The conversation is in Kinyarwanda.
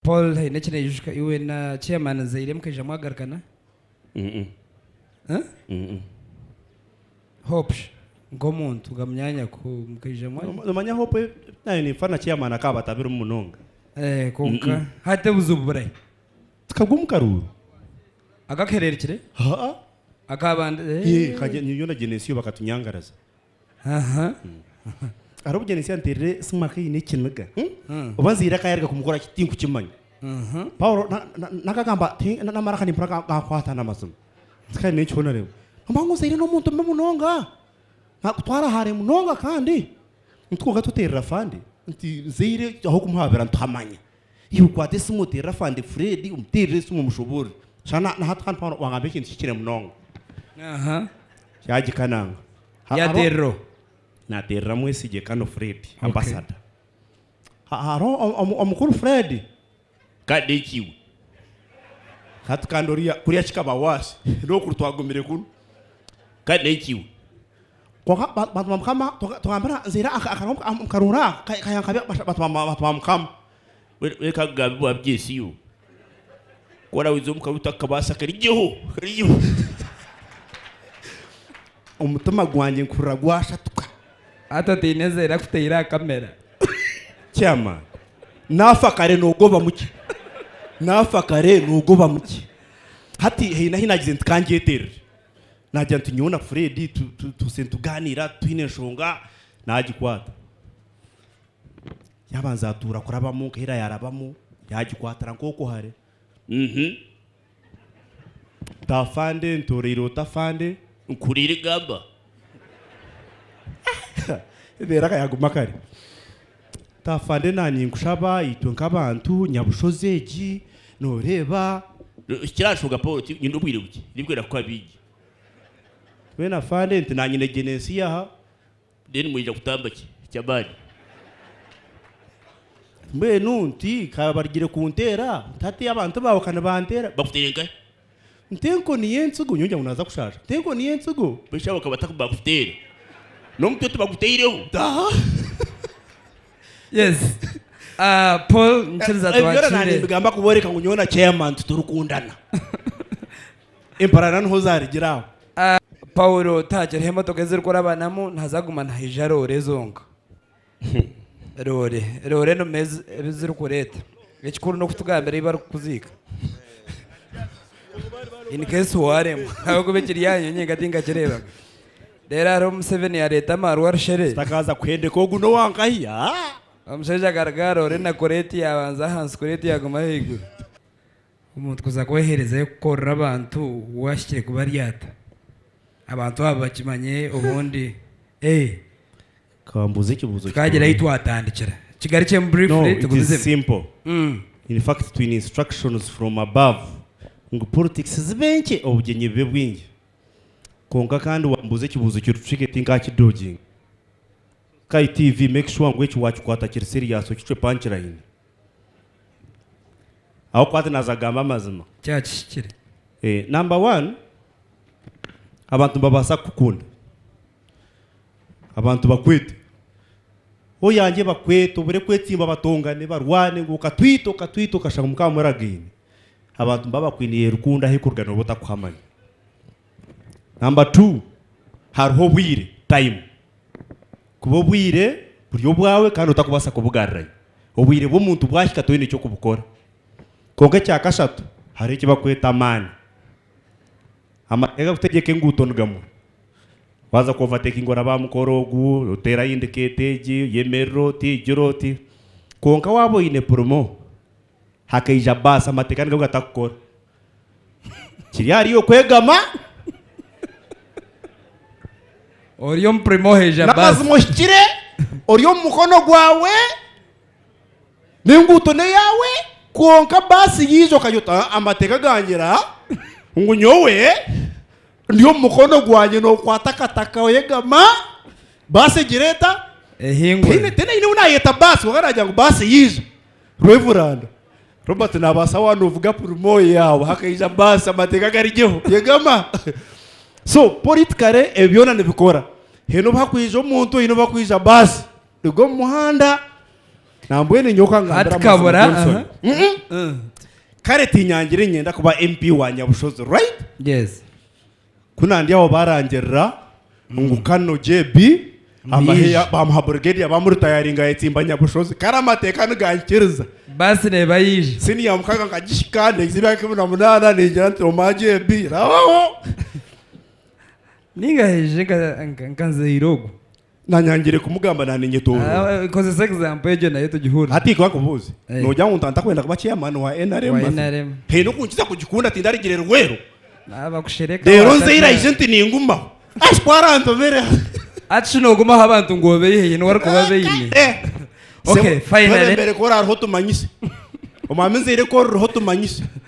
Paul hinekine yushka iwe na chairman zaire mkaja mwagarkana Hope ngomuntu gamyanya ku mkaja mwa manya Hope ni fana chairman akaba tabira umunonga konka hate buzubure tukagumkaruru agakererekire akabanda kaje nyona genesiyo bakatunyangaraza arabu genesiyo antere smaka ine kinega ubanzira kayarga kumukora kitinku kimanya Paulo nakagamba namaraka ni mpaka gakwata namasomo tsika ne chona rero mbango zaire no muntu munonga nakutwara hare munonga kandi ntikuga tuterera fandi nti zaire aho kumuhabera ntamanya yukwate simutera fandi Fred umterere simu mushobora shana na hatkan Paulo wangabe kintu kikire munonga yaji kananga ya terro na terra mwesije kano Fred ambassador haro omukuru Fred kadekiwe hatukandoria kuriya chikaba wasi no kurutwagomere kuno kadekiwe kwa batwamkama twambara zira akarura kayankabe batwamkama we kagabi bwabyesiyo kora wizomuka utakabasa karijeho umutima gwanje nkuragwasha tuka hata tinezera kutira kamera cyama nafakare nogoba muki nafakare nogoba muki hati hinagize ntikangetere najya ntunyona Fred tusentuganira twine shonga nagikwata yabanza tura kurabamo kahira yarabamo yagikwatara nkoko hare tafande ntorero tafande nkurire gamba beraka yagumakari tafande nani nkushaba itwe nkabantu nyabushozeji noreba kirashoga Paul nyindubwire buki nibwira ko abigi wena fande ntinanyine genesiya ha deni mwija kutambaki cyabari mbe nunti kabarigire kuntera tati abantu bawo kana bantera bakuterenga ntenko niyensugo nyonja unaza kushasha ntenko niyensugo bishabo kabataku bakutera no mtoto bakuteireho yes Paul nchiriza twachire nani bigamba kuboreka ngunyona chairman turukundana imparana nhozari giraho Paulo tajere hemo togezera korabanamo ntazaguma ntahijaro rezonga rore no meze bizira kureta ekikuru no kutugambira ibar kuzika in case warem ahubwo bekiri yanyu nyenga tinga kireba rero ari Museveni ya leta marwar shere takaza kwende ko guno wankahiya amushaje garagara ore na koreti yabanza hansi koreti yaguma higuru umuntu kuza kwehereza gukora abantu washikire kubaryata abantu abakimanye ubundi kambuze kibuzo kagera hitwatandikira kigari cye briefly tuguze simple in fact twin instructions from above ngo politics zibenke obugenye bebwinge konga kandi wambuze kibuzo kirucike tinga kidoginga kai TV make sure ngo echi wacu kwata kiri serious kice punchline aho kwata nazagamba mazima cyakikire number 1 abantu babasa kukunda abantu bakwete oyange bakwete ubure kwetimba batongane barwane ngo katwito kashaka mukamura gini abantu babakwiniye rukunda hekurgano botakwamanya number 2 hariho bwire time kubo bwire buryo bwawe kandi utakubasa kubugarira ubwire bw'umuntu bwashika toyine cyo kubukora konge cya kashatu hari kibakweta amani ega kutegeke ngutonugamo waza kuvateka ingora bamukorogu utera indiketeji yemeroti jiroti konka wabo ine promo hakayija basa matekani gatakukora kiriyari yo kwegama oriyo primo heja basa namazimoshikire oriyo mukono gwawe ninguto ne yawe konka basi yizo kayota amateka gangira ngunyowe ndiyo mukono gwanye no kwatakataka oyegama basi gireta ehingwe tena ine unayeta basi wakaraja ngo basi yizo Reverend Robert nabasa wanu uvuga promo yawe hakayija basi amateka garijeho yegama so politikare ebyona nibikora heno bakwijo umuntu hino bakwiza basi Rugo muhanda nambwene nyoka ngandara Hati kabura, kare tinyangire nyenda kuba MP wa Nyabushozi right yes kunandi abo barangerera ngukano JB amaheya bamuha brigade abamurita yaringa yitsimba Nyabushozi karamateka nigakiriza basi ne bayije sini yamukaga ngagishikande zibake muna munana ningira ntiro ma JB rawo ningaheje nkanze irogo nanyangire kumugamba naninye to koze sex example ejo nayo tugihura ati kwa kubuzi nojya nguntanta kwenda kuba chairman wa NRM he no kunkiza kugikunda tindarigire rwero abakushereka rero nzira agent ninguma ashwaranto mere ati no guma abantu ngo beyeye no wariko babeyine okay finally mbere ko raro tumanyise umamenze ire ko raro tumanyise